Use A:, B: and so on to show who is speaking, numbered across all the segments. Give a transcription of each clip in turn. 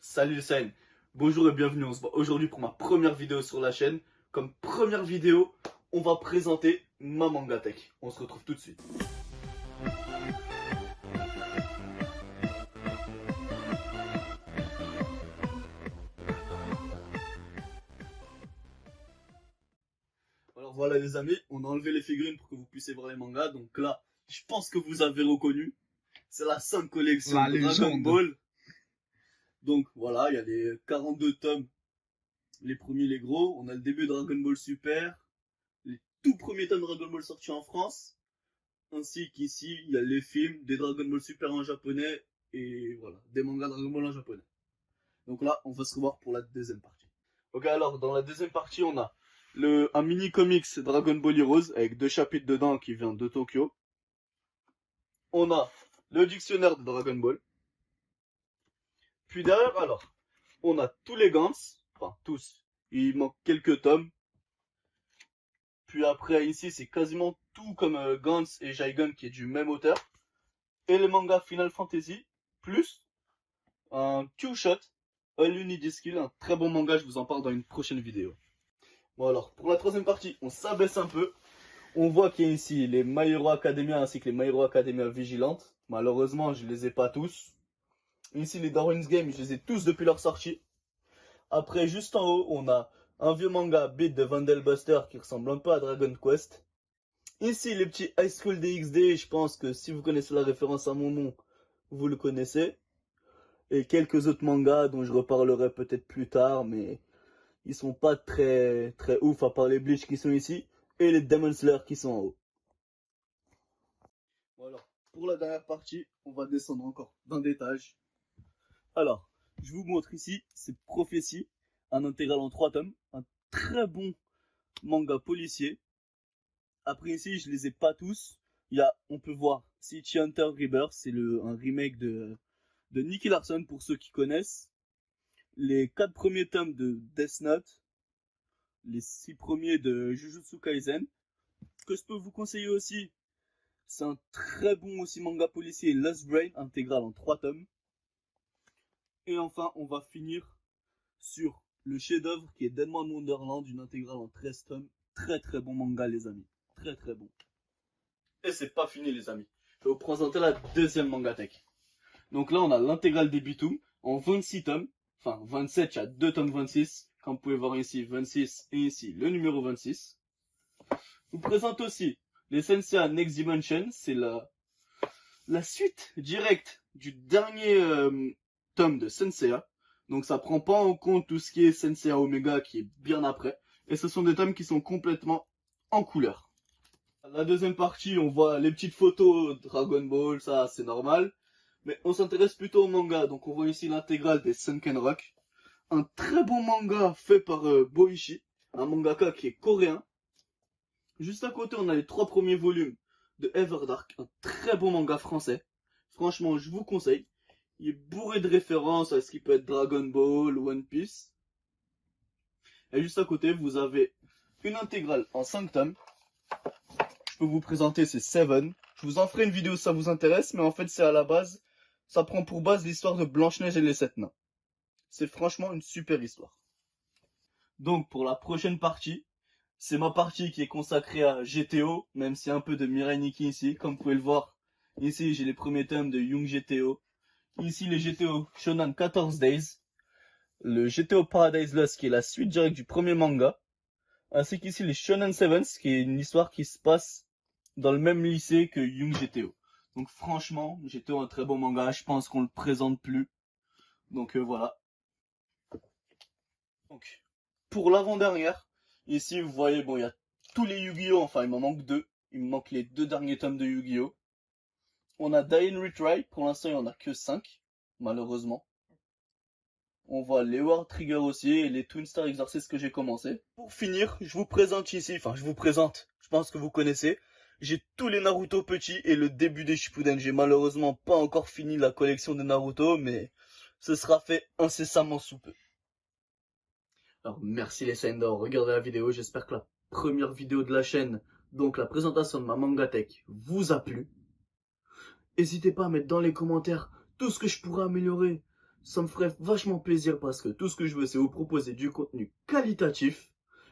A: Salut Sen, bonjour et bienvenue, on se voit aujourd'hui pour ma première vidéo sur la chaîne. Comme première vidéo, on va présenter ma Mangatech. On se retrouve tout de suite. Alors voilà les amis, on a enlevé les figurines pour que vous puissiez voir les mangas. Donc là, je pense que vous avez reconnu, c'est la 5 collection
B: La
A: Dragon
B: légende.
A: Ball. Donc voilà, il y a les 42 tomes, les premiers les gros. On a le début de Dragon Ball Super, les tout premiers tomes de Dragon Ball sortis en France. Ainsi qu'ici, il y a les films, des Dragon Ball Super en japonais, et voilà, des mangas Dragon Ball en japonais. Donc là, on va se revoir pour la deuxième partie. Ok, alors, dans la deuxième partie, on a un mini comics Dragon Ball Heroes, avec 2 chapitres dedans qui vient de Tokyo. On a le dictionnaire de Dragon Ball. Puis derrière, alors, on a tous les Gans, enfin tous, il manque quelques tomes. Puis après, ici, c'est quasiment tout comme Gantz et Jaigun qui est du même auteur. Et le manga Final Fantasy, plus un Q-Shot, All You Need Is Skill, un très bon manga, je vous en parle dans une prochaine vidéo. Bon alors, pour la troisième partie, on s'abaisse un peu. On voit qu'il y a ici les My Hero Academia ainsi que les My Hero Academia Vigilantes. Malheureusement, je les ai pas tous. Ici, les Darwin's Game, je les ai tous depuis leur sortie. Après, juste en haut, on a un vieux manga Beat de Vandelbuster qui ressemble un peu à Dragon Quest. Ici, les petits High School DxD, je pense que si vous connaissez la référence à mon nom, vous le connaissez. Et quelques autres mangas dont je reparlerai peut-être plus tard, mais ils sont pas très ouf à part les Bleach qui sont ici et les Demon Slayer qui sont en haut. Bon alors, pour la dernière partie, on va descendre encore d'un étage. Alors, je vous montre ici, c'est Prophétie, un intégral en 3 tomes, un très bon manga policier. Après ici, je les ai pas tous. On peut voir City Hunter Rebirth, c'est un remake de Nicky Larson pour ceux qui connaissent. Les 4 premiers tomes de Death Note, les 6 premiers de Jujutsu Kaisen. Ce que je peux vous conseiller aussi, c'est un très bon aussi manga policier, Lost Brain, intégral en 3 tomes. Et enfin, on va finir sur le chef-d'œuvre qui est Deadman Wonderland, une intégrale en 13 tomes. Très bon manga les amis, très bon. Et c'est pas fini les amis, je vais vous présenter la deuxième mangatech. Donc là on a l'intégrale des Bitum en 26 tomes, enfin 27, il y a 2 tomes 26, comme vous pouvez voir ici 26 et ici le numéro 26. Je vous présente aussi les Senseiya Next Dimension, c'est la suite directe du dernier tome de Senseiya. Donc ça prend pas en compte tout ce qui est Senseiya Omega qui est bien après. Et ce sont des tomes qui sont complètement en couleur. La deuxième partie, on voit les petites photos Dragon Ball, ça c'est normal. Mais on s'intéresse plutôt au manga. Donc on voit ici l'intégrale des Sunken Rock. Un très bon manga fait par Boichi, un mangaka qui est coréen. Juste à côté, on a les 3 premiers volumes de Everdark, un très bon manga français. Franchement, je vous conseille. Il est bourré de références à ce qui peut être Dragon Ball, One Piece. Et juste à côté, vous avez une intégrale en 5 tomes. Je peux vous présenter ces 7. Je vous en ferai une vidéo si ça vous intéresse, mais en fait, c'est à la base, ça prend pour base l'histoire de Blanche-Neige et les 7 nains. C'est franchement une super histoire. Donc, pour la prochaine partie, c'est ma partie qui est consacrée à GTO, même s'il y a un peu de Mirai Nikki ici. Comme vous pouvez le voir, ici j'ai les premiers tomes de Young GTO. Ici les GTO Shonen 14 Days. Le GTO Paradise Lost qui est la suite directe du premier manga. Ainsi qu'ici les Shonen 7 qui est une histoire qui se passe dans le même lycée que Young GTO. Donc franchement, GTO un très bon manga, je pense qu'on le présente plus. Donc voilà. Donc, pour l'avant-dernière, ici vous voyez, bon, il y a tous les Yu-Gi-Oh! Enfin, il m'en manque 2. Il me manque les 2 derniers tomes de Yu-Gi-Oh! On a Die Retry, pour l'instant il n'y en a que 5, malheureusement. On voit les War Trigger aussi et les Twin Star Exorcist que j'ai commencé. Pour finir, je vous présente ici, je pense que vous connaissez. J'ai tous les Naruto petits et le début des Shippuden. J'ai malheureusement pas encore fini la collection de Naruto, mais ce sera fait incessamment sous peu. Alors merci les Saints d'avoir regardé la vidéo, j'espère que la première vidéo de la chaîne, donc la présentation de ma Mangatech, vous a plu. N'hésitez pas à mettre dans les commentaires tout ce que je pourrais améliorer. Ça me ferait vachement plaisir parce que tout ce que je veux, c'est vous proposer du contenu qualitatif.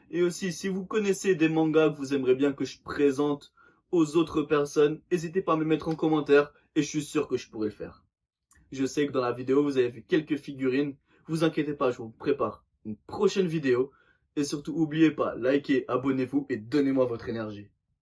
A: Et aussi, si vous connaissez des mangas que vous aimeriez bien que je présente aux autres personnes, n'hésitez pas à me le mettre en commentaire et je suis sûr que je pourrai le faire. Je sais que dans la vidéo, vous avez vu quelques figurines. Vous inquiétez pas, je vous prépare une prochaine vidéo. Et surtout, n'oubliez pas, likez, abonnez-vous et donnez-moi votre énergie.